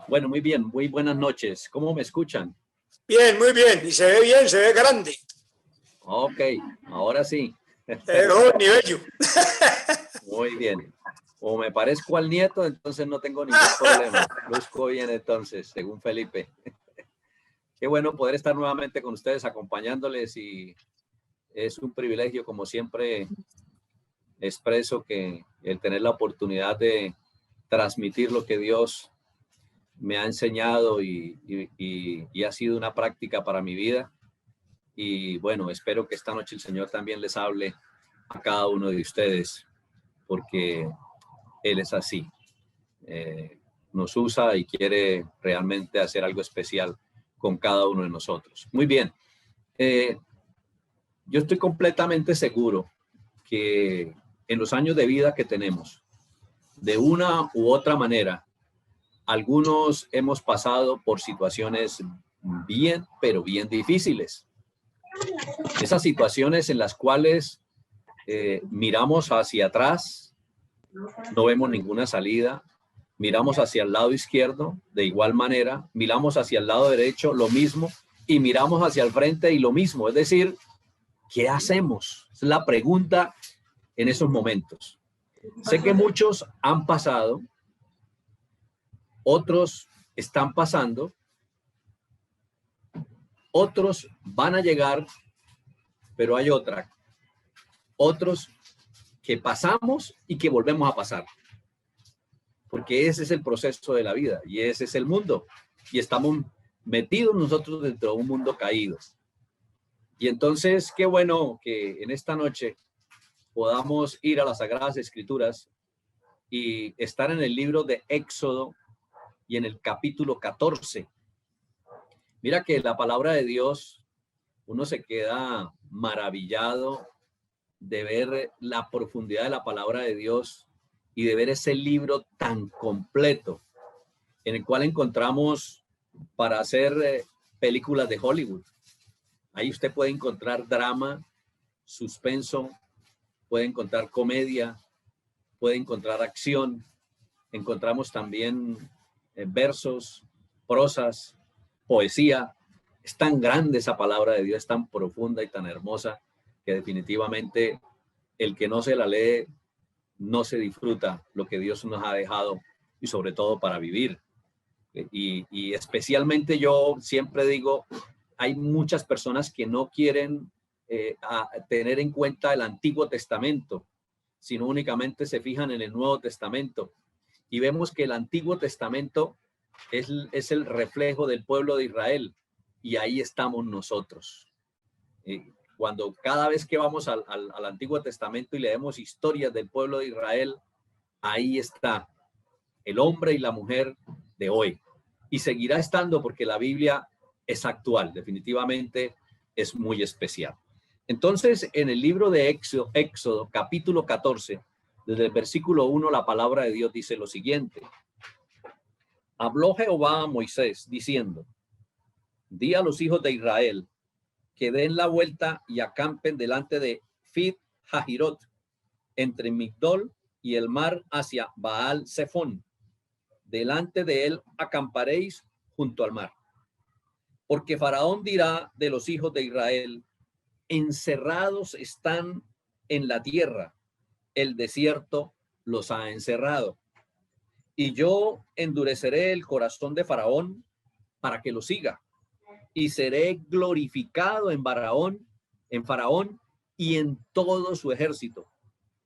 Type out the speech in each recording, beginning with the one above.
Bueno, muy bien, muy buenas noches. ¿Cómo me escuchan? Bien, muy bien. Y se ve bien, se ve grande. Ok, ahora sí. Joven y bello. Muy bien. O me parezco al nieto, entonces no tengo ningún problema. Luzco bien entonces, según Felipe. Qué bueno poder estar nuevamente con ustedes, acompañándoles, y es un privilegio, como siempre expreso, que el tener la oportunidad de transmitir lo que Dios me ha enseñado y ha sido una práctica para mi vida. Y bueno, espero que esta noche el Señor también les hable a cada uno de ustedes, porque Él es así. Nos usa y quiere realmente hacer algo especial con cada uno de nosotros. Muy bien. Yo estoy completamente seguro que en los años de vida que tenemos, de una u otra manera, algunos hemos pasado por situaciones bien, pero bien difíciles. Esas situaciones en las cuales miramos hacia atrás, no vemos ninguna salida, miramos hacia el lado izquierdo, de igual manera, miramos hacia el lado derecho, lo mismo, y miramos hacia el frente y lo mismo. Es decir, ¿qué hacemos? Es la pregunta en esos momentos. Sé que muchos han pasado, otros están pasando, otros van a llegar, pero hay otros que pasamos y que volvemos a pasar. Porque ese es el proceso de la vida y ese es el mundo. Y estamos metidos nosotros dentro de un mundo caído. Y entonces, qué bueno que en esta noche podamos ir a las Sagradas Escrituras y estar en el libro de Éxodo y en el capítulo 14. Mira que la palabra de Dios, uno se queda maravillado de ver la profundidad de la palabra de Dios y de ver ese libro tan completo en el cual encontramos para hacer películas de Hollywood. Ahí usted puede encontrar drama, suspenso, puede encontrar comedia, puede encontrar acción. Encontramos también versos, prosas, poesía. Es tan grande esa palabra de Dios, es tan profunda y tan hermosa, que definitivamente el que no se la lee no se disfruta lo que Dios nos ha dejado, y sobre todo para vivir. Y especialmente yo siempre digo, hay muchas personas que no quieren tener en cuenta el Antiguo Testamento, sino únicamente se fijan en el Nuevo Testamento. Y vemos que el Antiguo Testamento es el reflejo del pueblo de Israel, y ahí estamos nosotros. Cuando cada vez que vamos al Antiguo Testamento y leemos historias del pueblo de Israel, ahí está el hombre y la mujer de hoy. Y seguirá estando, porque la Biblia es actual, definitivamente es muy especial. Entonces, en el libro de Éxodo capítulo 14, desde el versículo 1, la palabra de Dios dice lo siguiente: habló Jehová a Moisés diciendo, di a los hijos de Israel que den la vuelta y acampen delante de Fid Hahirot, entre Migdol y el mar, hacia Baal Zephón. Delante de él acamparéis junto al mar. Porque Faraón dirá de los hijos de Israel, encerrados están en la tierra, el desierto los ha encerrado. Y yo endureceré el corazón de Faraón para que lo siga, y seré glorificado en Faraón y en todo su ejército.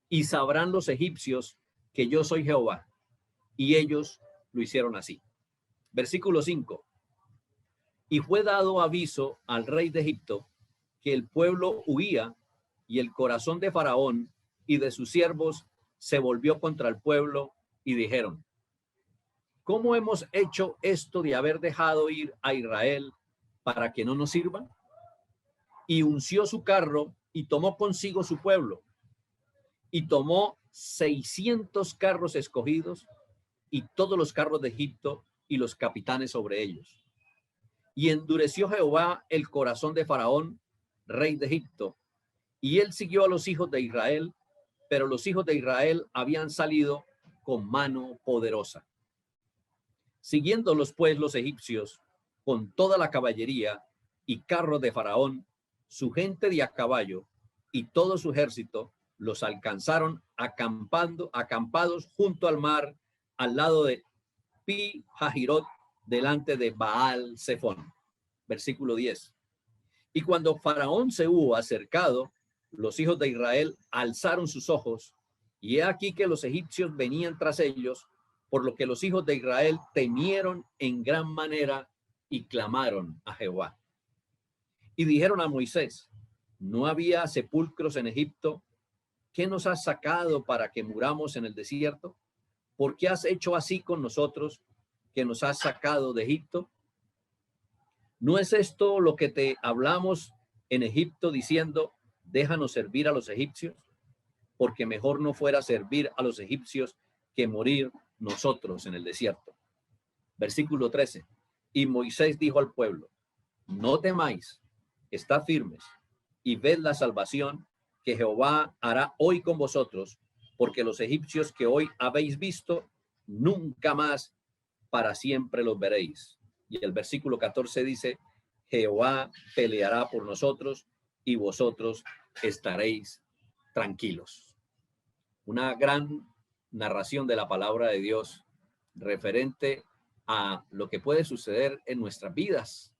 Y sabrán los egipcios que yo soy Jehová. Y ellos lo hicieron así. Versículo 5. Y fue dado aviso al rey de Egipto que el pueblo huía, y el corazón de Faraón y de sus siervos se volvió contra el pueblo, y dijeron, ¿cómo hemos hecho esto de haber dejado ir a Israel para que no nos sirvan? Y unció su carro y tomó consigo su pueblo, y tomó 600 carros escogidos y todos los carros de Egipto y los capitanes sobre ellos. Y endureció Jehová el corazón de Faraón, rey de Egipto, y él siguió a los hijos de Israel, pero los hijos de Israel habían salido con mano poderosa. Siguiéndolos pues los egipcios con toda la caballería y carros de Faraón, su gente de a caballo y todo su ejército, los alcanzaron acampados junto al mar, al lado de Pi Hahirot, delante de Baal Zephón. Versículo 10. Y cuando Faraón se hubo acercado, los hijos de Israel alzaron sus ojos, y he aquí que los egipcios venían tras ellos, por lo que los hijos de Israel temieron en gran manera y clamaron a Jehová. Y dijeron a Moisés: ¿no había sepulcros en Egipto? ¿Qué nos has sacado para que muramos en el desierto? ¿Por qué has hecho así con nosotros, que nos has sacado de Egipto? ¿No es esto lo que te hablamos en Egipto, diciendo: déjanos servir a los egipcios? Porque mejor no fuera servir a los egipcios que morir nosotros en el desierto. Versículo 13. Y Moisés dijo al pueblo: no temáis, estad firmes y ved la salvación que Jehová hará hoy con vosotros, porque los egipcios que hoy habéis visto, nunca más para siempre los veréis. Y el versículo 14 dice: Jehová peleará por nosotros y vosotros estaréis tranquilos. Una gran narración de la palabra de Dios referente a lo que puede suceder en nuestras vidas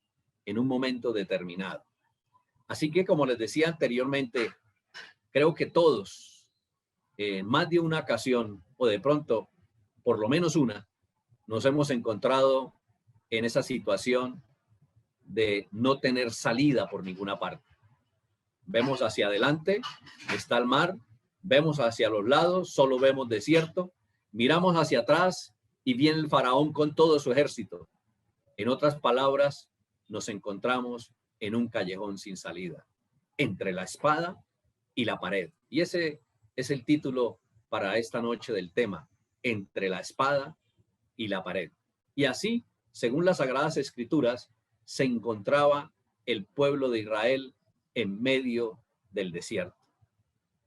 en un momento determinado. Así que, como les decía anteriormente, creo que todos, en más de una ocasión, o de pronto, por lo menos una, nos hemos encontrado en esa situación de no tener salida por ninguna parte. Vemos hacia adelante, está el mar, vemos hacia los lados, solo vemos desierto, miramos hacia atrás y viene el faraón con todo su ejército. En otras palabras, nos encontramos en un callejón sin salida, entre la espada y la pared. Y ese es el título para esta noche del tema: entre la espada y la pared. Y así, según las Sagradas Escrituras, se encontraba el pueblo de Israel en medio del desierto.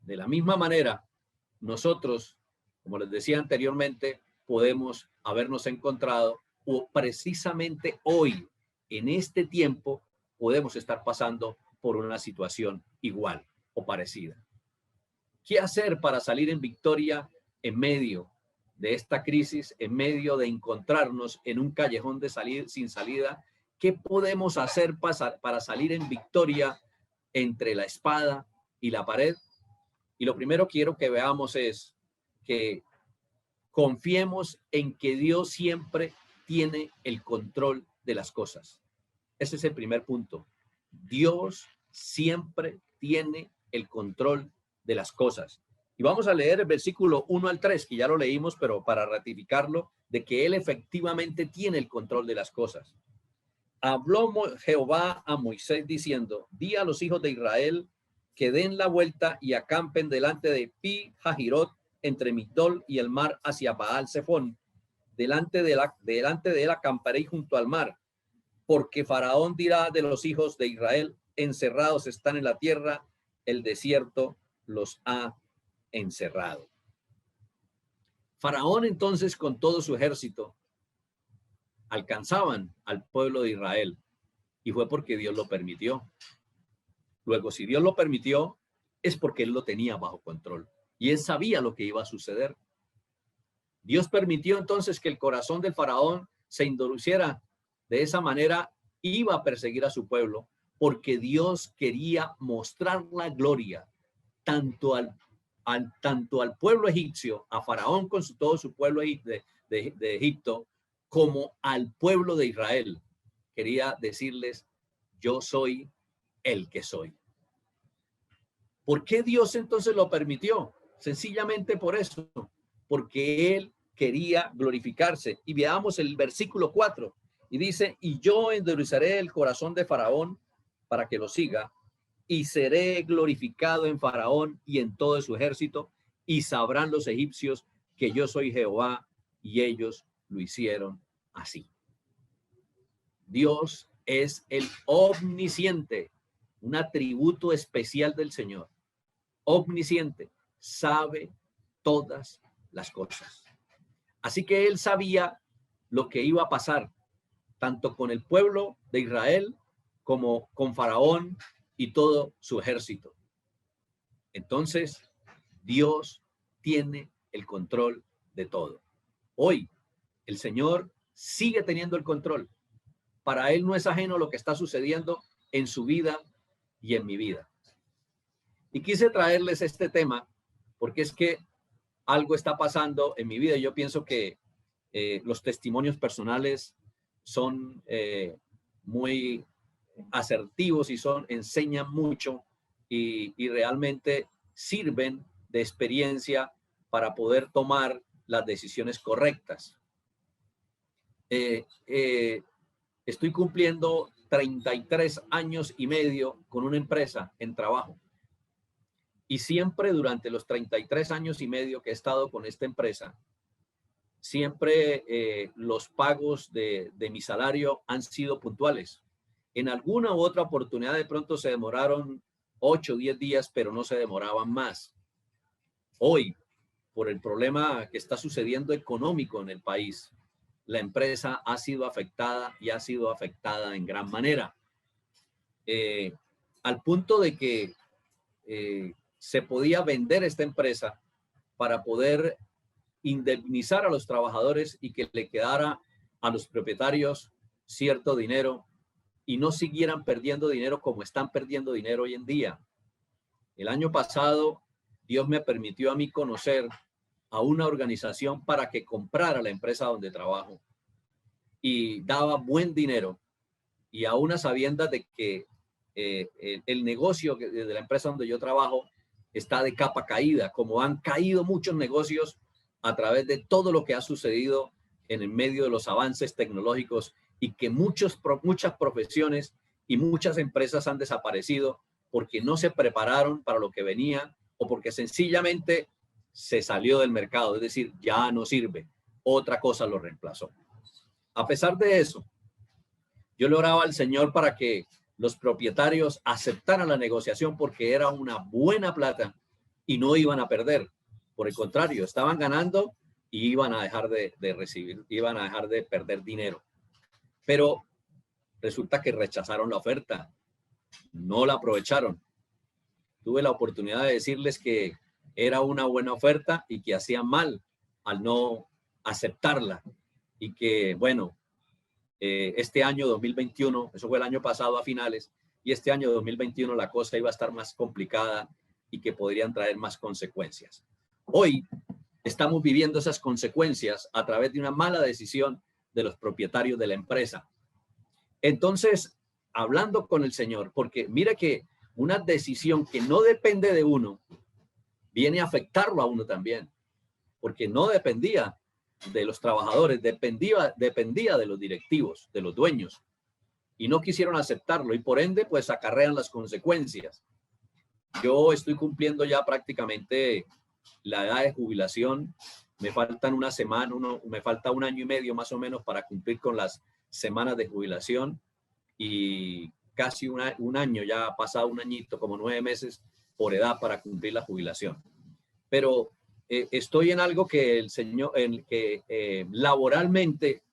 De la misma manera, nosotros, como les decía anteriormente, podemos habernos encontrado, o precisamente hoy, en este tiempo, podemos estar pasando por una situación igual o parecida. ¿Qué hacer para salir en victoria en medio de esta crisis, en medio de encontrarnos en un callejón sin salida? ¿Qué podemos hacer para salir en victoria entre la espada y la pared? Y lo primero que quiero que veamos es que confiemos en que Dios siempre tiene el control de las cosas. Ese es el primer punto. Dios siempre tiene el control de las cosas. Y vamos a leer el versículo 1 al 3, que ya lo leímos, pero para ratificarlo, de que Él efectivamente tiene el control de las cosas. Habló Jehová a Moisés diciendo: di a los hijos de Israel que den la vuelta y acampen delante de Pi Hahirot, entre Migdol y el mar, hacia Baal Zephón. Delante de él acamparé junto al mar, porque Faraón dirá de los hijos de Israel: encerrados están en la tierra, el desierto los ha encerrado. Faraón entonces, con todo su ejército, alcanzaban al pueblo de Israel, y fue porque Dios lo permitió. Luego, si Dios lo permitió, es porque Él lo tenía bajo control y Él sabía lo que iba a suceder. Dios permitió entonces que el corazón del faraón se endureciera de esa manera, iba a perseguir a su pueblo, porque Dios quería mostrar la gloria tanto al pueblo egipcio, a Faraón con todo su pueblo de Egipto, como al pueblo de Israel. Quería decirles: yo soy el que soy. ¿Por qué Dios entonces lo permitió? Sencillamente por eso, porque Él quería glorificarse. Y veamos el versículo 4, y dice: y yo endureceré el corazón de Faraón para que lo siga, y seré glorificado en Faraón y en todo su ejército, y sabrán los egipcios que yo soy Jehová. Y ellos lo hicieron así. Dios es el omnisciente, un atributo especial del Señor. Omnisciente, sabe todas las cosas. Así que Él sabía lo que iba a pasar, tanto con el pueblo de Israel como con Faraón y todo su ejército. Entonces, Dios tiene el control de todo. Hoy, el Señor sigue teniendo el control. Para Él no es ajeno lo que está sucediendo en su vida y en mi vida. Y quise traerles este tema porque es que algo está pasando en mi vida. Yo pienso que los testimonios personales son muy asertivos y enseñan mucho y realmente sirven de experiencia para poder tomar las decisiones correctas. Estoy cumpliendo 33 años y medio con una empresa en trabajo. Y siempre durante los 33 años y medio que he estado con esta empresa, siempre los pagos de mi salario han sido puntuales. En alguna u otra oportunidad de pronto se demoraron 8 o 10 días, pero no se demoraban más. Hoy, por el problema que está sucediendo económico en el país, la empresa ha sido afectada y ha sido afectada en gran manera. Al punto de que se podía vender esta empresa para poder indemnizar a los trabajadores y que le quedara a los propietarios cierto dinero y no siguieran perdiendo dinero como están perdiendo dinero hoy en día. El año pasado, Dios me permitió a mí conocer a una organización para que comprara la empresa donde trabajo y daba buen dinero, y aún a sabiendas de que el negocio de la empresa donde yo trabajo está de capa caída, como han caído muchos negocios a través de todo lo que ha sucedido en el medio de los avances tecnológicos, y que muchas profesiones y muchas empresas han desaparecido porque no se prepararon para lo que venía o porque sencillamente se salió del mercado, es decir, ya no sirve, otra cosa lo reemplazó. A pesar de eso, yo le oraba al Señor para que los propietarios aceptaran la negociación porque era una buena plata y no iban a perder. Por el contrario, estaban ganando y iban a dejar de recibir, iban a dejar de perder dinero. Pero resulta que rechazaron la oferta, no la aprovecharon. Tuve la oportunidad de decirles que era una buena oferta y que hacían mal al no aceptarla. Y que, bueno, este año 2021, eso fue el año pasado a finales, y este año 2021 la cosa iba a estar más complicada y que podrían traer más consecuencias. Hoy estamos viviendo esas consecuencias a través de una mala decisión de los propietarios de la empresa. Entonces, hablando con el Señor, porque mire que una decisión que no depende de uno viene a afectarlo a uno también, porque no dependía de los trabajadores, dependía de los directivos, de los dueños, y no quisieron aceptarlo, y por ende pues acarrean las consecuencias. Yo estoy cumpliendo ya prácticamente la edad de jubilación, me faltan una semana, me falta un año y medio más o menos para cumplir con las semanas de jubilación, y casi un año, ya ha pasado un añito, como 9 meses por edad para cumplir la jubilación. Pero estoy en algo que el Señor, laboralmente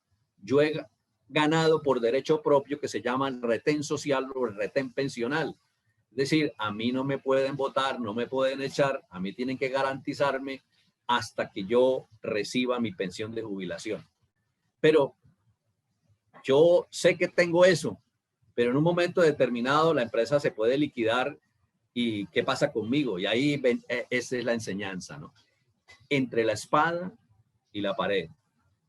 yo he ganado por derecho propio, que se llama el retén social o el retén pensional. Es decir, a mí no me pueden votar, no me pueden echar, a mí tienen que garantizarme hasta que yo reciba mi pensión de jubilación. Pero yo sé que tengo eso, pero en un momento determinado la empresa se puede liquidar, y ¿qué pasa conmigo? Y ahí esa es la enseñanza, ¿no? Entre la espada y la pared,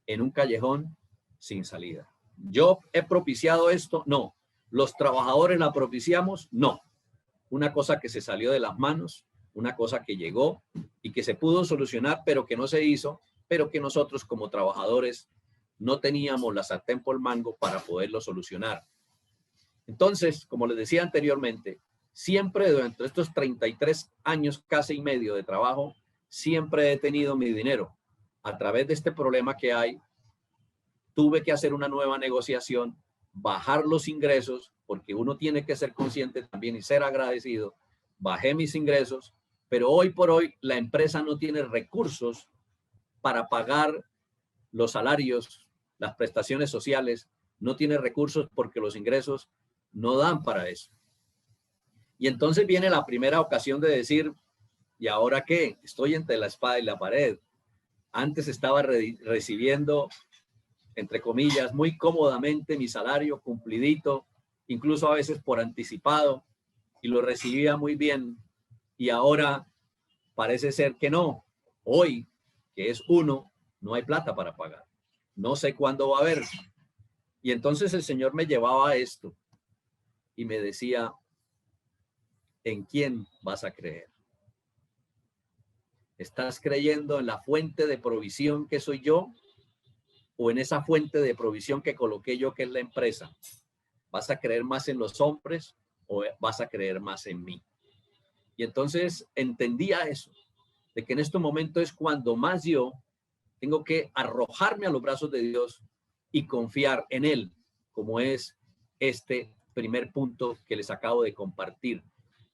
en un callejón sin salida. ¿Yo he propiciado esto? No. ¿Los trabajadores la propiciamos? No. Una cosa que se salió de las manos, una cosa que llegó y que se pudo solucionar, pero que no se hizo, pero que nosotros como trabajadores no teníamos la sartén por el mango para poderlo solucionar. Entonces, como les decía anteriormente, siempre durante estos 33 años casi y medio de trabajo, siempre he tenido mi dinero. A través de este problema que hay, tuve que hacer una nueva negociación, bajar los ingresos, porque uno tiene que ser consciente también y ser agradecido. Bajé mis ingresos, pero hoy por hoy la empresa no tiene recursos para pagar los salarios las prestaciones sociales, no tiene recursos porque los ingresos no dan para eso. Y entonces viene la primera ocasión de decir, ¿y ahora qué? Estoy entre la espada y la pared. Antes estaba recibiendo, entre comillas, muy cómodamente mi salario cumplidito, incluso a veces por anticipado, y lo recibía muy bien. Y ahora parece ser que no. Hoy, que es 1, no hay plata para pagar. No sé cuándo va a haber. Y entonces el Señor me llevaba a esto y me decía, ¿en quién vas a creer? ¿Estás creyendo en la fuente de provisión que soy yo o en esa fuente de provisión que coloqué yo, que es la empresa? ¿Vas a creer más en los hombres o vas a creer más en mí? Y entonces entendía eso, de que en este momento es cuando más yo tengo que arrojarme a los brazos de Dios y confiar en Él, como es este primer punto que les acabo de compartir.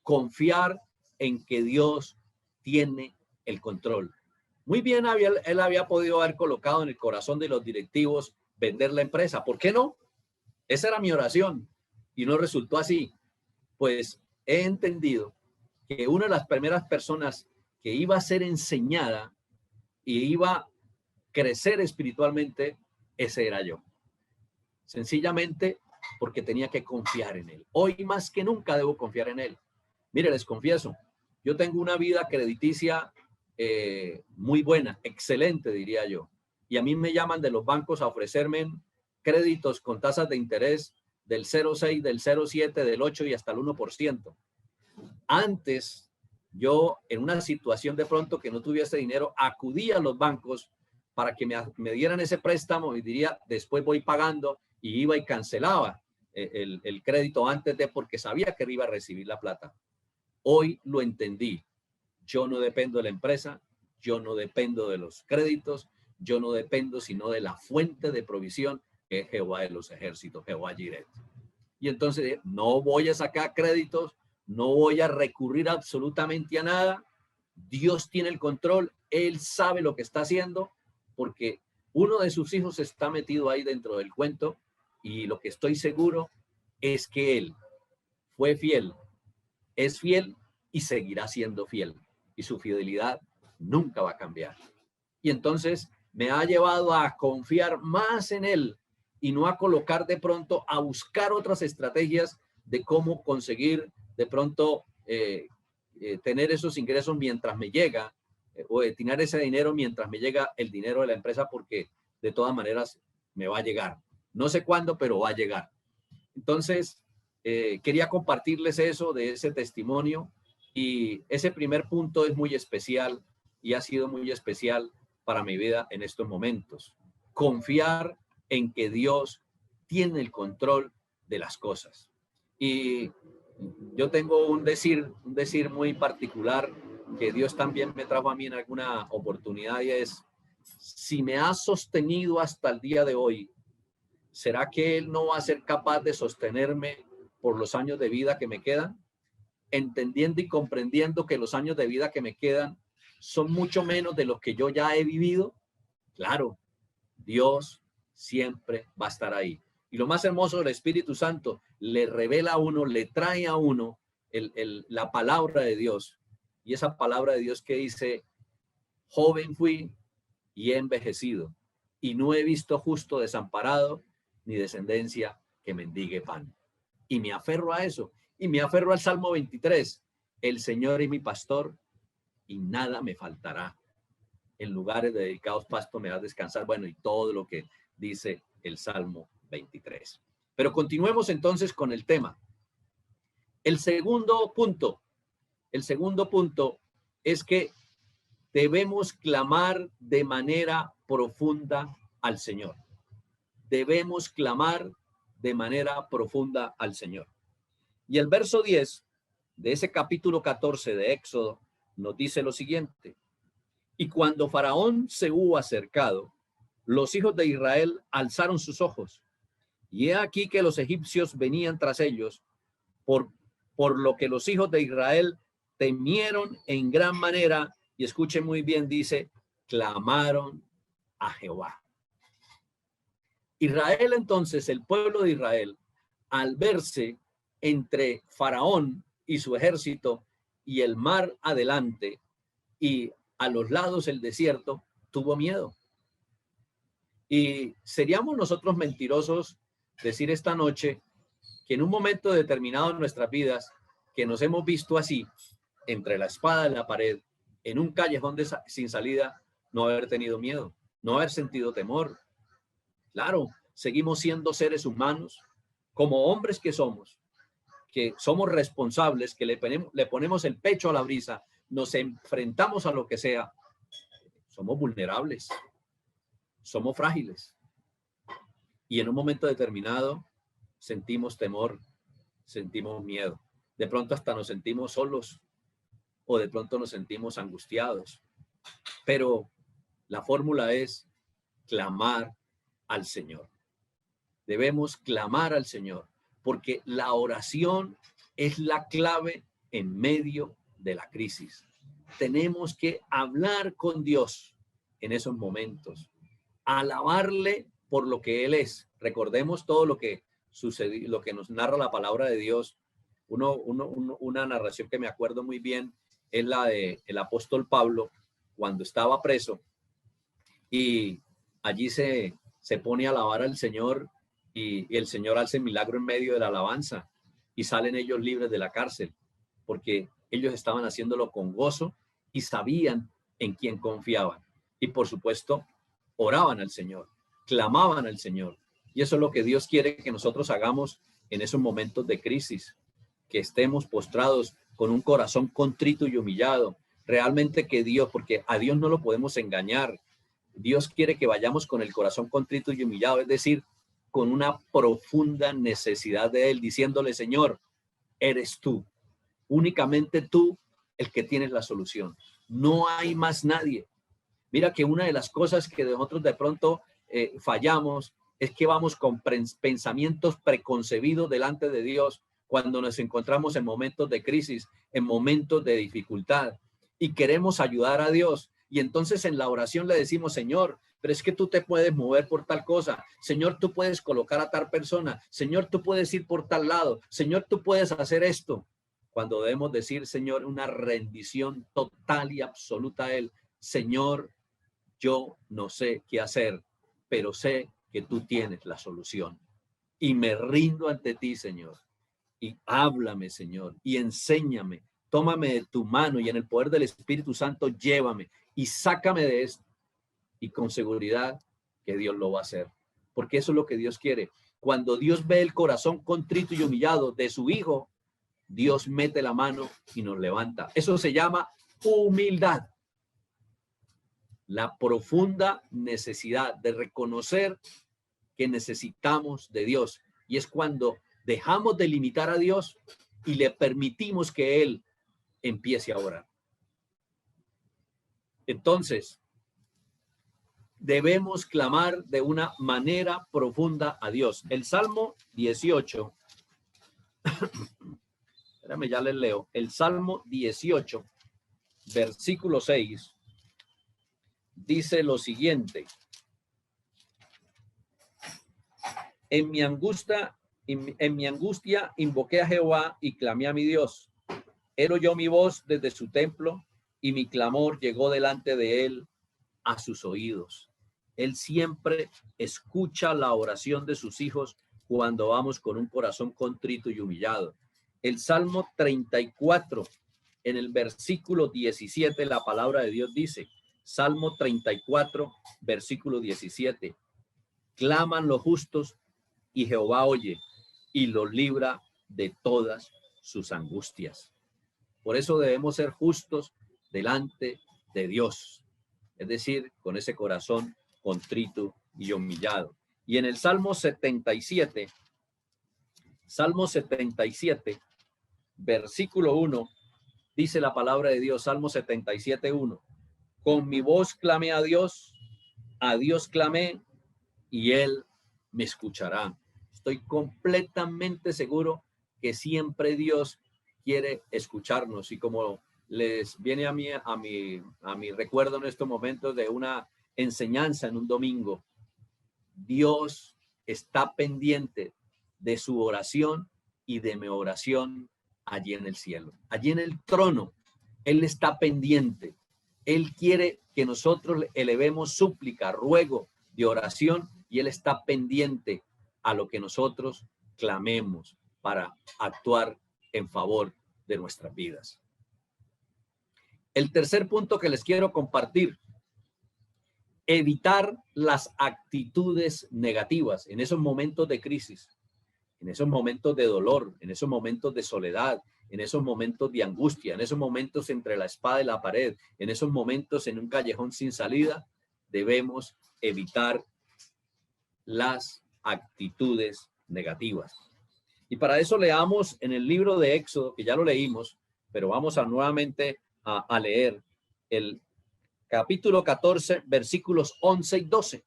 Confiar en que Dios tiene el control. Muy bien, él había podido haber colocado en el corazón de los directivos vender la empresa. ¿Por qué no? Esa era mi oración y no resultó así. Pues he entendido que una de las primeras personas que iba a ser enseñada y iba a crecer espiritualmente, ese era yo. Sencillamente porque tenía que confiar en Él. Hoy más que nunca debo confiar en Él. Mire, les confieso, yo tengo una vida crediticia muy buena, excelente, diría yo. Y a mí me llaman de los bancos a ofrecerme créditos con tasas de interés del 0,6, del 0,7, del 8 y hasta el 1%. Antes, yo en una situación de pronto que no tuviese dinero, acudía a los bancos para que me dieran ese préstamo y diría, después voy pagando, y iba y cancelaba el crédito antes de, porque sabía que iba a recibir la plata. Hoy lo entendí. Yo no dependo de la empresa, yo no dependo de los créditos, yo no dependo sino de la fuente de provisión que es Jehová de los ejércitos, Jehová Jireh. Y entonces no voy a sacar créditos, no voy a recurrir absolutamente a nada. Dios tiene el control, Él sabe lo que está haciendo, porque uno de sus hijos está metido ahí dentro del cuento, y lo que estoy seguro es que Él fue fiel, es fiel y seguirá siendo fiel. Y su fidelidad nunca va a cambiar. Y entonces me ha llevado a confiar más en Él y no a colocar de pronto, a buscar otras estrategias de cómo conseguir de pronto tener esos ingresos mientras me llega, o destinar ese dinero mientras me llega el dinero de la empresa, porque de todas maneras me va a llegar. No sé cuándo, pero va a llegar. Entonces, quería compartirles eso, de ese testimonio, y ese primer punto es muy especial y ha sido muy especial para mi vida en estos momentos. Confiar en que Dios tiene el control de las cosas. Y yo tengo un decir muy particular que Dios también me trajo a mí en alguna oportunidad, y es: si me ha sostenido hasta el día de hoy, ¿será que Él no va a ser capaz de sostenerme por los años de vida que me quedan? Entendiendo y comprendiendo que los años de vida que me quedan son mucho menos de los que yo ya he vivido. Claro, Dios siempre va a estar ahí. Y lo más hermoso del Espíritu Santo, le revela a uno, le trae a uno la palabra de Dios. Y esa palabra de Dios que dice: joven fui y he envejecido, y no he visto justo desamparado, ni descendencia que mendigue pan. Y me aferro a eso. Y me aferro al Salmo 23. El Señor es mi pastor y nada me faltará. En lugares de dedicados pasto me va a descansar. Bueno, y todo lo que dice el Salmo 23. Pero continuemos entonces con el tema. El segundo punto es que debemos clamar de manera profunda al Señor. Debemos clamar de manera profunda al Señor. Y el verso 10 de ese capítulo 14 de Éxodo nos dice lo siguiente: y cuando Faraón se hubo acercado, los hijos de Israel alzaron sus ojos, y he aquí que los egipcios venían tras ellos, por lo que los hijos de Israel temieron en gran manera, y escuchen muy bien, dice, clamaron a Jehová. Israel entonces, el pueblo de Israel, al verse entre Faraón y su ejército y el mar adelante y a los lados el desierto, tuvo miedo. Y seríamos nosotros mentirosos decir esta noche que en un momento determinado en nuestras vidas, que nos hemos visto así, entre la espada y la pared, en un callejón sin salida, no haber tenido miedo, no haber sentido temor. Claro, seguimos siendo seres humanos, como hombres que somos responsables, que le ponemos el pecho a la brisa, nos enfrentamos a lo que sea. Somos vulnerables, somos frágiles. Y en un momento determinado sentimos temor, sentimos miedo. De pronto hasta nos sentimos solos o de pronto nos sentimos angustiados. Pero la fórmula es clamar al Señor. Debemos clamar al Señor porque la oración es la clave en medio de la crisis. Tenemos que hablar con Dios en esos momentos, alabarle por lo que Él es. Recordemos todo lo que sucedió, lo que nos narra la palabra de Dios. Una narración que me acuerdo muy bien es la de el apóstol Pablo cuando estaba preso y allí se pone a alabar al Señor y el Señor hace milagro en medio de la alabanza y salen ellos libres de la cárcel porque ellos estaban haciéndolo con gozo y sabían en quién confiaban. Y por supuesto, oraban al Señor, clamaban al Señor. Y eso es lo que Dios quiere que nosotros hagamos en esos momentos de crisis, que estemos postrados con un corazón contrito y humillado. Realmente que Dios, porque a Dios no lo podemos engañar. Dios quiere que vayamos con el corazón contrito y humillado, es decir, con una profunda necesidad de Él, diciéndole, Señor, eres tú, únicamente tú el que tienes la solución. No hay más nadie. Mira que una de las cosas que nosotros de pronto fallamos es que vamos con pensamientos preconcebidos delante de Dios cuando nos encontramos en momentos de crisis, en momentos de dificultad y queremos ayudar a Dios. Y entonces en la oración le decimos, Señor, pero es que tú te puedes mover por tal cosa. Señor, tú puedes colocar a tal persona. Señor, tú puedes ir por tal lado. Señor, tú puedes hacer esto. Cuando debemos decir, Señor, una rendición total y absoluta a Él. Señor, yo no sé qué hacer, pero sé que tú tienes la solución. Y me rindo ante ti, Señor. Y háblame, Señor, y enséñame. Tómame de tu mano y en el poder del Espíritu Santo llévame y sácame de esto. Y con seguridad que Dios lo va a hacer. Porque eso es lo que Dios quiere. Cuando Dios ve el corazón contrito y humillado de su Hijo, Dios mete la mano y nos levanta. Eso se llama humildad. La profunda necesidad de reconocer que necesitamos de Dios. Y es cuando dejamos de limitar a Dios y le permitimos que Él empiece a orar. Entonces, debemos clamar de una manera profunda a Dios. El Salmo 18, espérame, ya les leo. El Salmo 18, versículo 6, dice lo siguiente. En mi angustia invoqué a Jehová y clamé a mi Dios. Él oyó mi voz desde su templo y mi clamor llegó delante de él a sus oídos. Él siempre escucha la oración de sus hijos cuando vamos con un corazón contrito y humillado. El Salmo 34, en el versículo 17, la palabra de Dios dice, Salmo 34, versículo 17, claman los justos y Jehová oye y los libra de todas sus angustias. Por eso debemos ser justos delante de Dios, es decir, con ese corazón contrito y humillado. Y en el Salmo 77, versículo 1, dice la palabra de Dios, Salmo 77, 1, con mi voz clamé a Dios clamé y Él me escuchará. Estoy completamente seguro que siempre Dios quiere escucharnos y como les viene a mi recuerdo en estos momentos de una enseñanza en un domingo, Dios está pendiente de su oración y de mi oración allí en el cielo, allí en el trono. Él está pendiente. Él quiere que nosotros elevemos súplica, ruego de oración, y Él está pendiente a lo que nosotros clamemos para actuar en favor de nuestras vidas. El tercer punto que les quiero compartir: evitar las actitudes negativas en esos momentos de crisis, en esos momentos de dolor, en esos momentos de soledad, en esos momentos de angustia, en esos momentos entre la espada y la pared, en esos momentos en un callejón sin salida. Debemos evitar las actitudes negativas. Y para eso leamos en el libro de Éxodo, que ya lo leímos, pero vamos a nuevamente a leer el capítulo 14, versículos 11 y 12.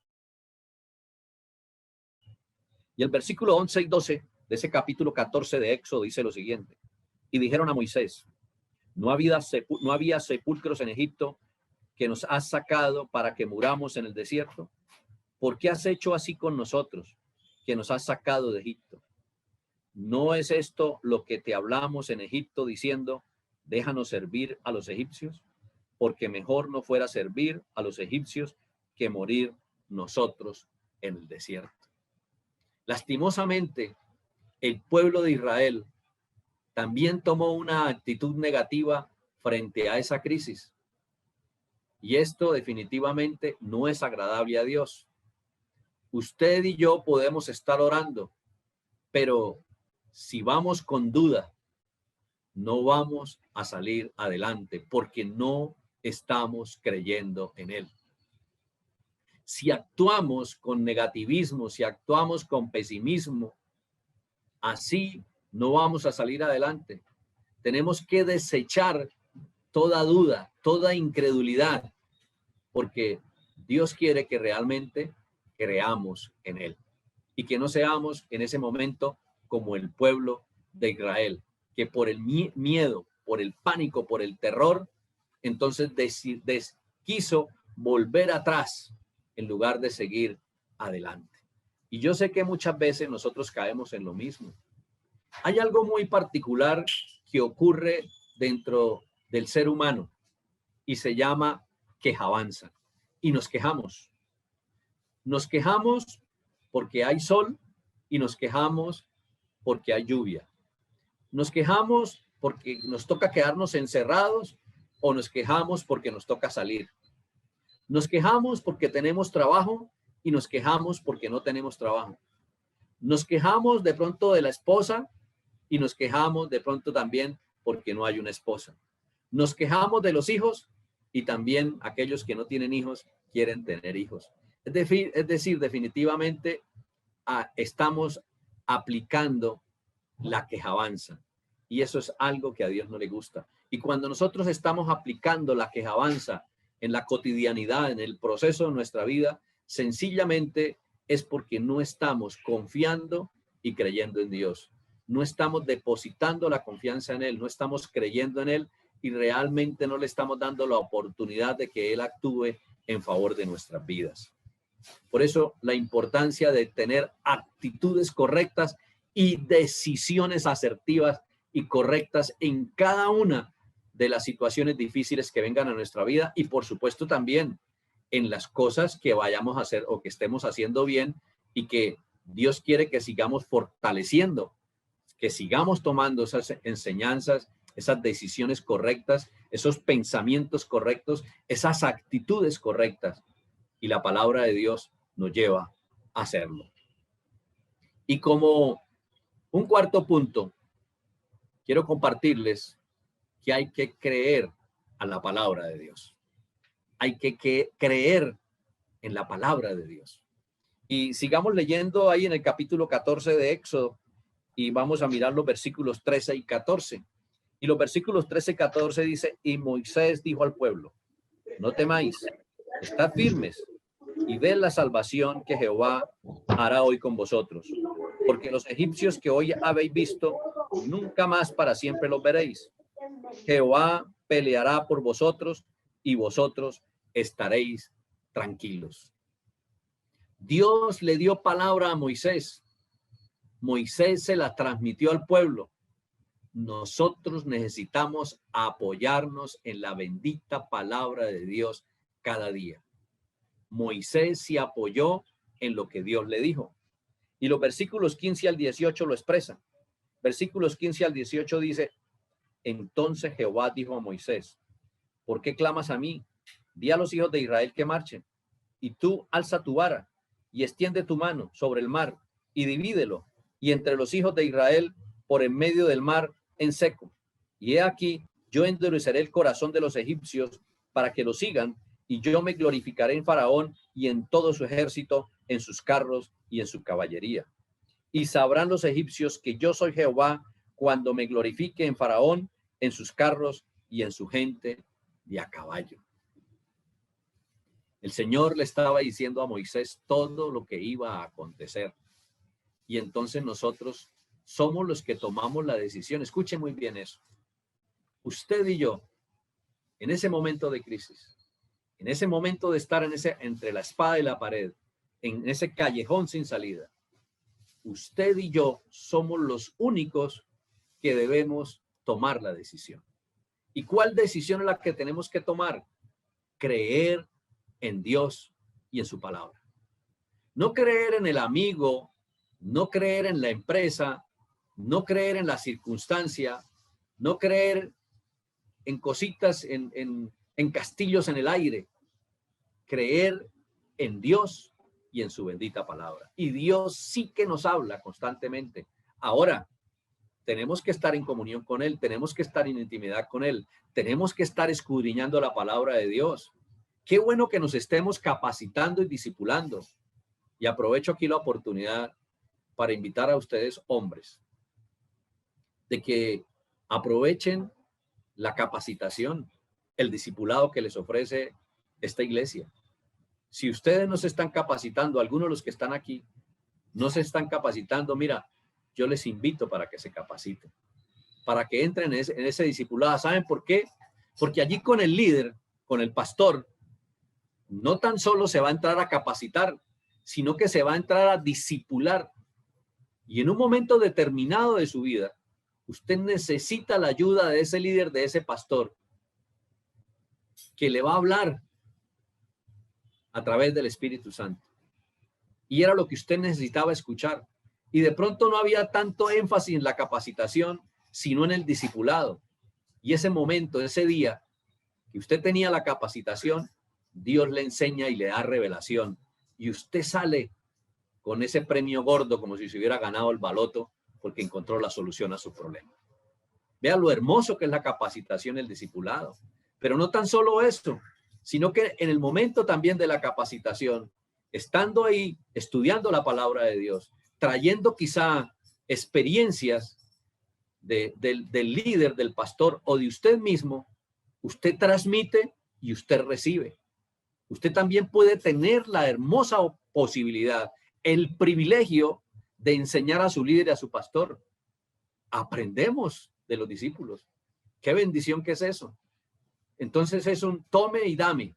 Y el versículo 11 y 12 de ese capítulo 14 de Éxodo dice lo siguiente: y dijeron a Moisés, no había sepulcros en Egipto que nos has sacado para que muramos en el desierto. ¿Por qué has hecho así con nosotros, que nos has sacado de Egipto? ¿No es esto lo que te hablamos en Egipto diciendo, déjanos servir a los egipcios? Porque mejor no fuera servir a los egipcios que morir nosotros en el desierto. Lastimosamente, el pueblo de Israel también tomó una actitud negativa frente a esa crisis. Y esto definitivamente no es agradable a Dios. Usted y yo podemos estar orando, pero si vamos con duda, no vamos a salir adelante porque no estamos creyendo en Él. Si actuamos con negativismo, si actuamos con pesimismo, así no vamos a salir adelante. Tenemos que desechar toda duda, toda incredulidad, porque Dios quiere que realmente creamos en Él y que no seamos en ese momento como el pueblo de Israel, que por el miedo, por el pánico, por el terror, entonces quiso volver atrás en lugar de seguir adelante. Y yo sé que muchas veces nosotros caemos en lo mismo. Hay algo muy particular que ocurre dentro del ser humano y se llama quejabanza. Y nos quejamos. Nos quejamos porque hay sol y nos quejamos porque hay lluvia. Nos quejamos porque nos toca quedarnos encerrados o nos quejamos porque nos toca salir. Nos quejamos porque tenemos trabajo y nos quejamos porque no tenemos trabajo. Nos quejamos de pronto de la esposa y nos quejamos de pronto también porque no hay una esposa. Nos quejamos de los hijos y también aquellos que no tienen hijos quieren tener hijos. Es decir, definitivamente estamos aplicando la quejabanza y eso es algo que a Dios no le gusta. Y cuando nosotros estamos aplicando la quejabanza en la cotidianidad, en el proceso de nuestra vida, sencillamente es porque no estamos confiando y creyendo en Dios. No estamos depositando la confianza en Él, no estamos creyendo en Él y realmente no le estamos dando la oportunidad de que Él actúe en favor de nuestras vidas. Por eso la importancia de tener actitudes correctas y decisiones asertivas y correctas en cada una de las situaciones difíciles que vengan a nuestra vida y por supuesto también en las cosas que vayamos a hacer o que estemos haciendo bien y que Dios quiere que sigamos fortaleciendo, que sigamos tomando esas enseñanzas, esas decisiones correctas, esos pensamientos correctos, esas actitudes correctas. Y la palabra de Dios nos lleva a hacerlo. Y como un cuarto punto, quiero compartirles que hay que creer a la palabra de Dios. Hay que creer en la palabra de Dios. Y sigamos leyendo ahí en el capítulo 14 de Éxodo y vamos a mirar los versículos 13 y 14. Y los versículos 13 y 14 dice, y Moisés dijo al pueblo, no temáis, estad firmes y ved la salvación que Jehová hará hoy con vosotros. Porque los egipcios que hoy habéis visto, nunca más para siempre los veréis. Jehová peleará por vosotros y vosotros estaréis tranquilos. Dios le dio palabra a Moisés. Moisés se la transmitió al pueblo. Nosotros necesitamos apoyarnos en la bendita palabra de Dios cada día. Moisés se apoyó en lo que Dios le dijo. Y los versículos 15 al 18 lo expresan. Versículos 15 al 18 dice: entonces Jehová dijo a Moisés: ¿por qué clamas a mí? Di a los hijos de Israel que marchen. Y tú alza tu vara y extiende tu mano sobre el mar y divídelo, y entre los hijos de Israel por en medio del mar en seco. Y he aquí, yo endureceré el corazón de los egipcios para que lo sigan, y yo me glorificaré en Faraón y en todo su ejército, en sus carros y en su caballería. Y sabrán los egipcios que yo soy Jehová cuando me glorifique en Faraón, en sus carros y en su gente de a caballo. El Señor le estaba diciendo a Moisés todo lo que iba a acontecer. Y entonces nosotros somos los que tomamos la decisión. Escuchen muy bien eso. Usted y yo, en ese momento de crisis, en ese momento de estar entre la espada y la pared, en ese callejón sin salida, usted y yo somos los únicos que debemos tomar la decisión. ¿Y cuál decisión es la que tenemos que tomar? Creer en Dios y en su palabra. No creer en el amigo, no creer en la empresa, no creer en la circunstancia, no creer en cositas, en castillos en el aire. Creer en Dios y en su bendita palabra. Y Dios sí que nos habla constantemente. Ahora, tenemos que estar en comunión con Él, tenemos que estar en intimidad con Él, tenemos que estar escudriñando la palabra de Dios. Qué bueno que nos estemos capacitando y discipulando. Y aprovecho aquí la oportunidad para invitar a ustedes, hombres, de que aprovechen la capacitación, el discipulado que les ofrece esta iglesia. Si ustedes no se están capacitando, algunos de los que están aquí no se están capacitando, mira, yo les invito para que se capaciten, para que entren en ese discipulado. ¿Saben por qué? Porque allí con el líder, con el pastor, no tan solo se va a entrar a capacitar, sino que se va a entrar a discipular. Y en un momento determinado de su vida, usted necesita la ayuda de ese líder, de ese pastor, que le va a hablar a través del Espíritu Santo. Y era lo que usted necesitaba escuchar. Y de pronto no había tanto énfasis en la capacitación, sino en el discipulado. Y ese momento, ese día que usted tenía la capacitación, Dios le enseña y le da revelación. Y usted sale con ese premio gordo como si se hubiera ganado el baloto porque encontró la solución a su problema. Vea lo hermoso que es la capacitación, el discipulado. Pero no tan solo eso, sino que en el momento también de la capacitación, estando ahí, estudiando la palabra de Dios, trayendo quizá experiencias del líder, del pastor o de usted mismo, usted transmite y usted recibe. Usted también puede tener la hermosa posibilidad, el privilegio de enseñar a su líder y a su pastor. Aprendemos de los discípulos. Qué bendición que es eso. Entonces es un tome y dame.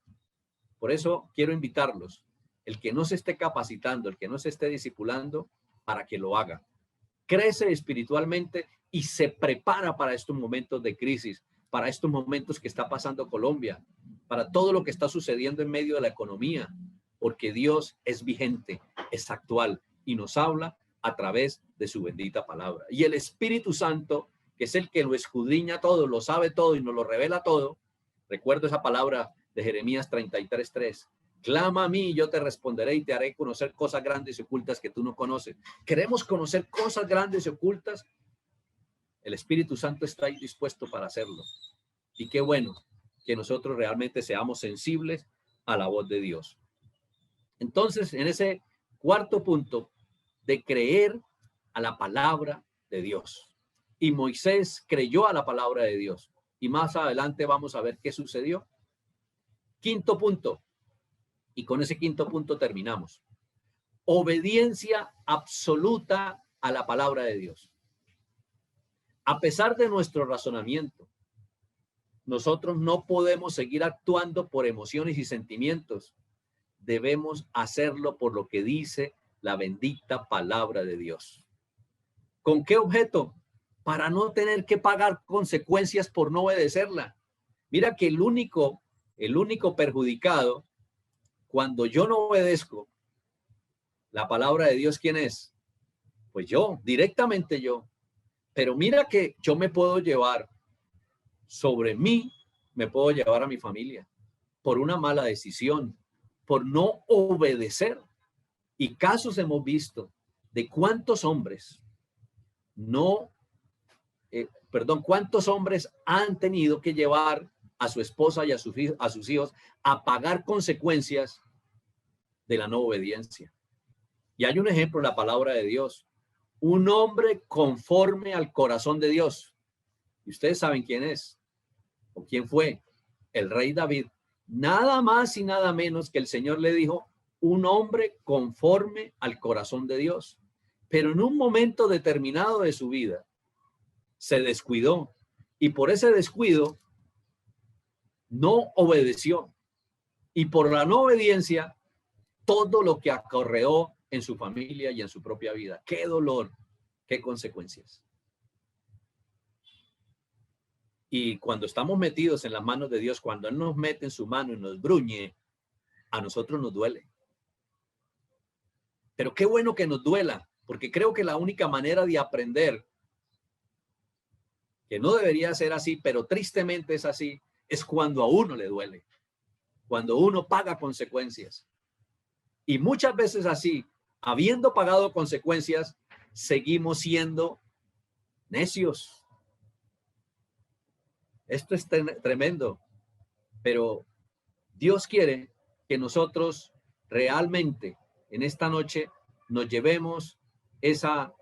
Por eso quiero invitarlos, el que no se esté capacitando, el que no se esté discipulando, para que lo haga. Crece espiritualmente y se prepara para estos momentos de crisis, para estos momentos que está pasando Colombia, para todo lo que está sucediendo en medio de la economía, porque Dios es vigente, es actual y nos habla a través de su bendita palabra. Y el Espíritu Santo, que es el que lo escudriña todo, lo sabe todo y nos lo revela todo. Recuerdo esa palabra de Jeremías 33:3. Clama a mí y yo te responderé y te haré conocer cosas grandes y ocultas que tú no conoces. ¿Queremos conocer cosas grandes y ocultas? El Espíritu Santo está ahí dispuesto para hacerlo. Y qué bueno que nosotros realmente seamos sensibles a la voz de Dios. Entonces, en ese cuarto punto de creer a la palabra de Dios. Y Moisés creyó a la palabra de Dios. Y más adelante vamos a ver qué sucedió. Quinto punto. Y con ese quinto punto terminamos. Obediencia absoluta a la palabra de Dios. A pesar de nuestro razonamiento, nosotros no podemos seguir actuando por emociones y sentimientos. debemos hacerlo por lo que dice la bendita palabra de Dios. ¿Con qué objeto? Para no tener que pagar consecuencias por no obedecerla. Mira que el único perjudicado cuando yo no obedezco la palabra de Dios, ¿quién es? Pues yo, directamente yo. Pero mira que yo me puedo llevar sobre mí, me puedo llevar a mi familia por una mala decisión, por no obedecer. Y casos hemos visto de cuántos hombres cuántos hombres han tenido que llevar a su esposa y a sus hijos a pagar consecuencias de la no obediencia. Y hay un ejemplo en la palabra de Dios. Un hombre conforme al corazón de Dios. Y ustedes saben quién es o quién fue. El rey David. Nada más y nada menos que el Señor le dijo, un hombre conforme al corazón de Dios. Pero en un momento determinado de su vida, se descuidó. Y por ese descuido, no obedeció. Y por la no obediencia, todo lo que acarreó en su familia y en su propia vida. Qué dolor, qué consecuencias. Y cuando estamos metidos en las manos de Dios, cuando Él nos mete en su mano y nos bruñe, a nosotros nos duele. Pero qué bueno que nos duela, porque creo que la única manera de aprender, que no debería ser así, pero tristemente es así, es cuando a uno le duele, cuando uno paga consecuencias. Y muchas veces así, habiendo pagado consecuencias, seguimos siendo necios. Esto es tremendo, pero Dios quiere que nosotros realmente en esta noche nos llevemos esa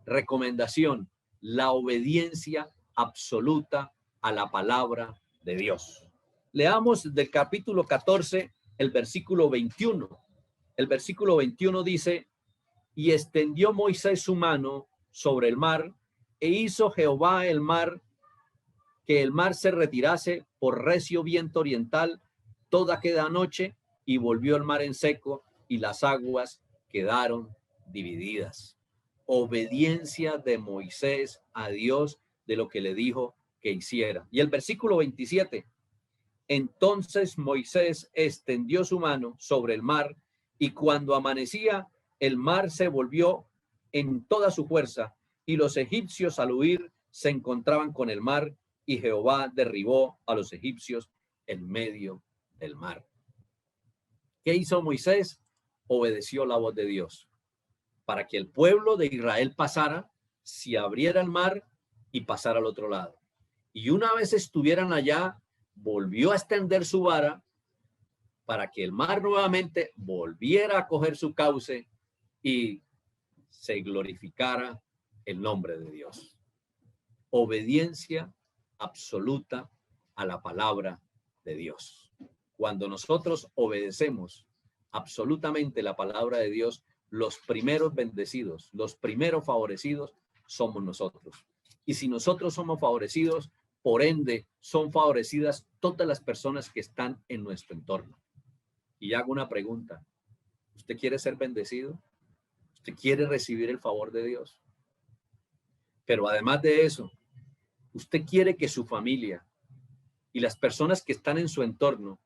recomendación, la obediencia absoluta a la palabra de Dios. Leamos del capítulo 14, el versículo 21. El versículo 21 dice, y extendió Moisés su mano sobre el mar, e hizo Jehová el mar, que el mar se retirase por recio viento oriental toda aquella noche, y volvió el mar en seco, y las aguas quedaron divididas. Obediencia de Moisés a Dios de lo que le dijo que hiciera. Y el versículo 27, entonces Moisés extendió su mano sobre el mar, y cuando amanecía, el mar se volvió en toda su fuerza, y los egipcios al huir se encontraban con el mar, y Jehová derribó a los egipcios en medio del mar. ¿Qué hizo Moisés? Obedeció la voz de Dios. Para que el pueblo de Israel pasara, se abriera el mar y pasara al otro lado. Y una vez estuvieran allá, volvió a extender su vara para que el mar nuevamente volviera a coger su cauce y se glorificara el nombre de Dios. Obediencia absoluta a la palabra de Dios. Cuando nosotros obedecemos absolutamente la palabra de Dios, los primeros bendecidos, los primeros favorecidos somos nosotros. Y si nosotros somos favorecidos, por ende, son favorecidas todas las personas que están en nuestro entorno. Y hago una pregunta. ¿Usted quiere ser bendecido? ¿Usted quiere recibir el favor de Dios? Pero además de eso, ¿usted quiere que su familia y las personas que están en su entorno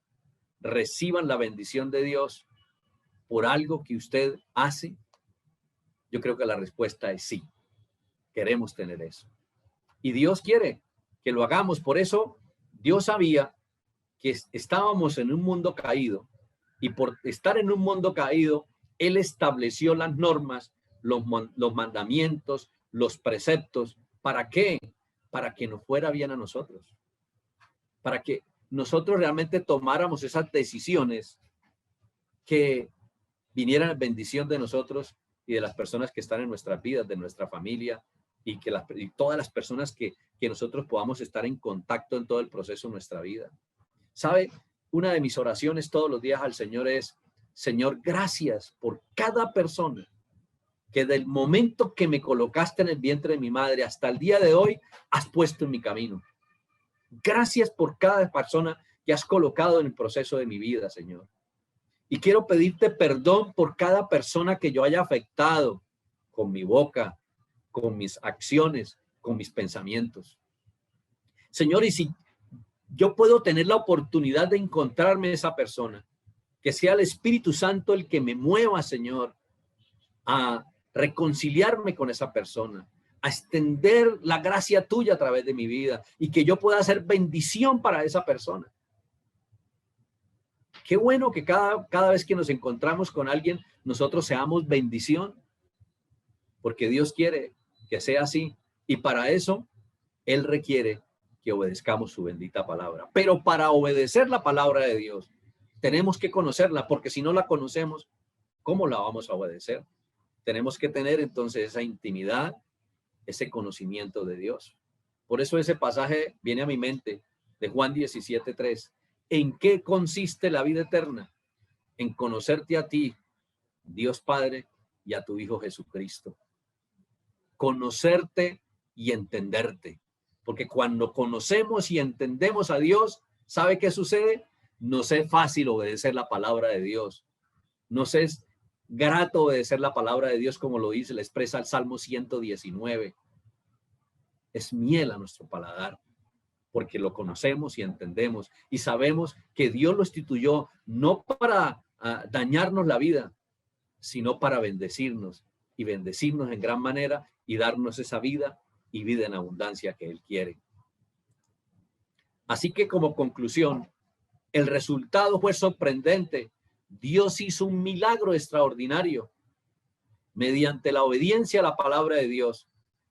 reciban la bendición de Dios por algo que usted hace? Yo creo que la respuesta es sí. Queremos tener eso. Y Dios quiere que lo hagamos. Por eso Dios sabía que estábamos en un mundo caído, y por estar en un mundo caído, Él estableció las normas, los mandamientos, los preceptos. ¿Para qué? Para que nos fuera bien a nosotros. Para que nosotros realmente tomáramos esas decisiones que vinieran en bendición de nosotros y de las personas que están en nuestras vidas, de nuestra familia, y todas las personas que nosotros podamos estar en contacto en todo el proceso de nuestra vida. ¿Sabe? Una de mis oraciones todos los días al Señor es, Señor, gracias por cada persona que del momento que me colocaste en el vientre de mi madre hasta el día de hoy has puesto en mi camino. Gracias por cada persona que has colocado en el proceso de mi vida, Señor. Y quiero pedirte perdón por cada persona que yo haya afectado con mi boca, con mis acciones, con mis pensamientos. Señor, y si yo puedo tener la oportunidad de encontrarme esa persona, que sea el Espíritu Santo el que me mueva, Señor, a reconciliarme con esa persona, a extender la gracia tuya a través de mi vida y que yo pueda hacer bendición para esa persona. Qué bueno que cada vez que nos encontramos con alguien, nosotros seamos bendición, porque Dios quiere que sea así. Y para eso, Él requiere que obedezcamos su bendita palabra. Pero para obedecer la palabra de Dios, tenemos que conocerla, porque si no la conocemos, ¿cómo la vamos a obedecer? Tenemos que tener entonces esa intimidad, ese conocimiento de Dios. Por eso ese pasaje viene a mi mente de Juan 17:3. ¿En qué consiste la vida eterna? En conocerte a ti, Dios Padre, y a tu Hijo Jesucristo. Conocerte y entenderte. Porque cuando conocemos y entendemos a Dios, ¿sabe qué sucede? Nos es fácil obedecer la palabra de Dios. Nos es grato obedecer la palabra de Dios, como lo dice, le expresa el Salmo 119. Es miel a nuestro paladar, porque lo conocemos y entendemos y sabemos que Dios lo instituyó no para dañarnos la vida, sino para bendecirnos y bendecirnos en gran manera y darnos esa vida y vida en abundancia que Él quiere. Así que como conclusión, el resultado fue sorprendente. Dios hizo un milagro extraordinario mediante la obediencia a la palabra de Dios,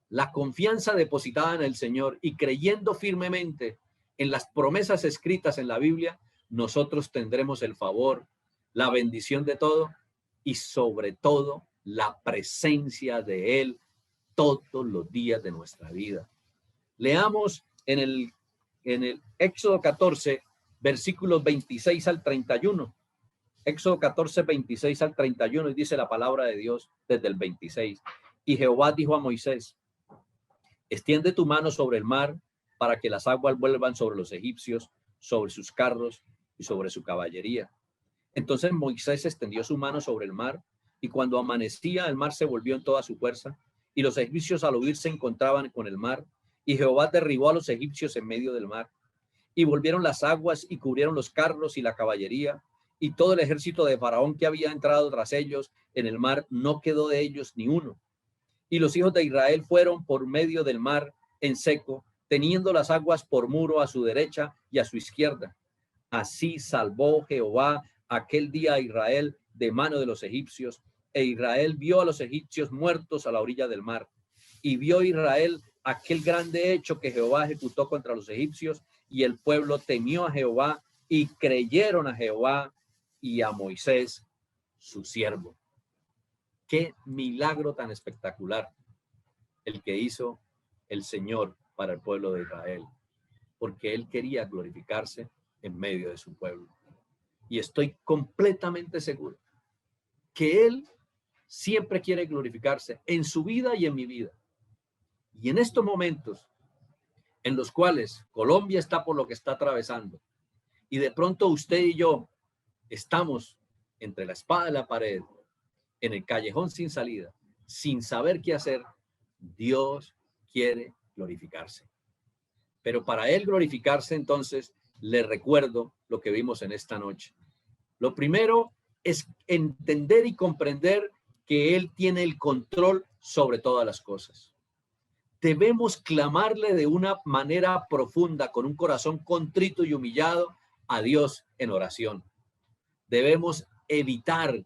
la confianza depositada en el Señor y creyendo firmemente en las promesas escritas en la Biblia, nosotros tendremos el favor, la bendición de todo y sobre todo la presencia de Él todos los días de nuestra vida. Leamos en el Éxodo 14, versículos 26 al 31. Éxodo 14, 26 al 31, y dice la palabra de Dios desde el 26. Y Jehová dijo a Moisés: extiende tu mano sobre el mar para que las aguas vuelvan sobre los egipcios, sobre sus carros y sobre su caballería. Entonces Moisés extendió su mano sobre el mar, y cuando amanecía el mar se volvió en toda su fuerza, y los egipcios al huir se encontraban con el mar, y Jehová derribó a los egipcios en medio del mar. Y volvieron las aguas y cubrieron los carros y la caballería, y todo el ejército de Faraón que había entrado tras ellos en el mar, no quedó de ellos ni uno. Y los hijos de Israel fueron por medio del mar en seco, teniendo las aguas por muro a su derecha y a su izquierda. Así salvó Jehová aquel día a Israel de mano de los egipcios, e Israel vio a los egipcios muertos a la orilla del mar. Y vio Israel aquel grande hecho que Jehová ejecutó contra los egipcios, y el pueblo temió a Jehová y creyeron a Jehová y a Moisés, su siervo. Qué milagro tan espectacular el que hizo el Señor para el pueblo de Israel, porque Él quería glorificarse en medio de su pueblo. Y estoy completamente seguro que Él siempre quiere glorificarse en su vida y en mi vida. Y en estos momentos en los cuales Colombia está por lo que está atravesando, y de pronto usted y yo estamos entre la espada y la pared, en el callejón sin salida, sin saber qué hacer, Dios quiere glorificarse. Pero para Él glorificarse, entonces, le recuerdo lo que vimos en esta noche. Lo primero es entender y comprender que Él tiene el control sobre todas las cosas. Debemos clamarle de una manera profunda, con un corazón contrito y humillado a Dios en oración. Debemos evitar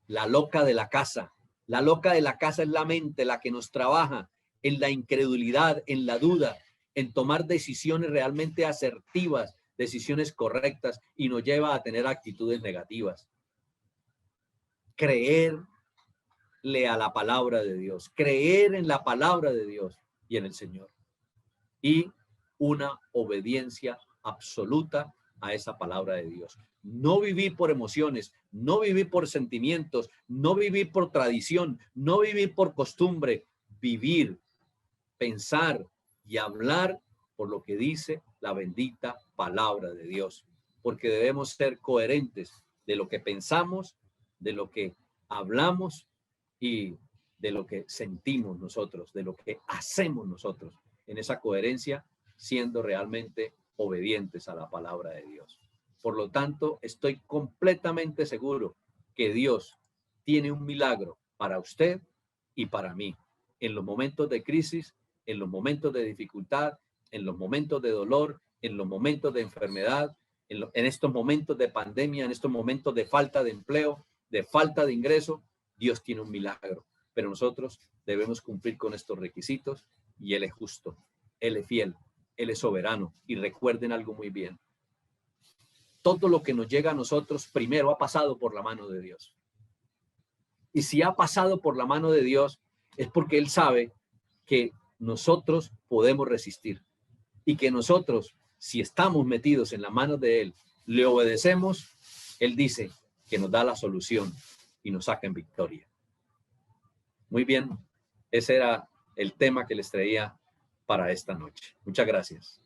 la loca de la casa. La loca de la casa es la mente, la que nos trabaja en la incredulidad, en la duda, en tomar decisiones realmente asertivas, decisiones correctas, y nos lleva a tener actitudes negativas. Creerle a la palabra de Dios, creer en la palabra de Dios y en el Señor. Y una obediencia absoluta a esa palabra de Dios. No vivir por emociones, no vivir por sentimientos, no vivir por tradición, no vivir por costumbre, vivir, pensar y hablar por lo que dice la bendita palabra de Dios, porque debemos ser coherentes de lo que pensamos, de lo que hablamos y de lo que sentimos nosotros, de lo que hacemos nosotros, en esa coherencia, siendo realmente obedientes a la palabra de Dios. Por lo tanto, estoy completamente seguro que Dios tiene un milagro para usted y para mí, en los momentos de crisis, en los momentos de dificultad, en los momentos de dolor, en los momentos de enfermedad, en estos momentos de pandemia, en estos momentos de falta de empleo, de falta de ingreso. Dios tiene un milagro, pero nosotros debemos cumplir con estos requisitos y Él es justo, Él es fiel, Él es soberano. Y recuerden algo muy bien: todo lo que nos llega a nosotros primero ha pasado por la mano de Dios. Y si ha pasado por la mano de Dios, es porque Él sabe que nosotros podemos resistir y que nosotros, si estamos metidos en la mano de Él, le obedecemos, Él dice que nos da la solución y nos saca en victoria. Muy bien, ese era el tema que les traía para esta noche. Muchas gracias.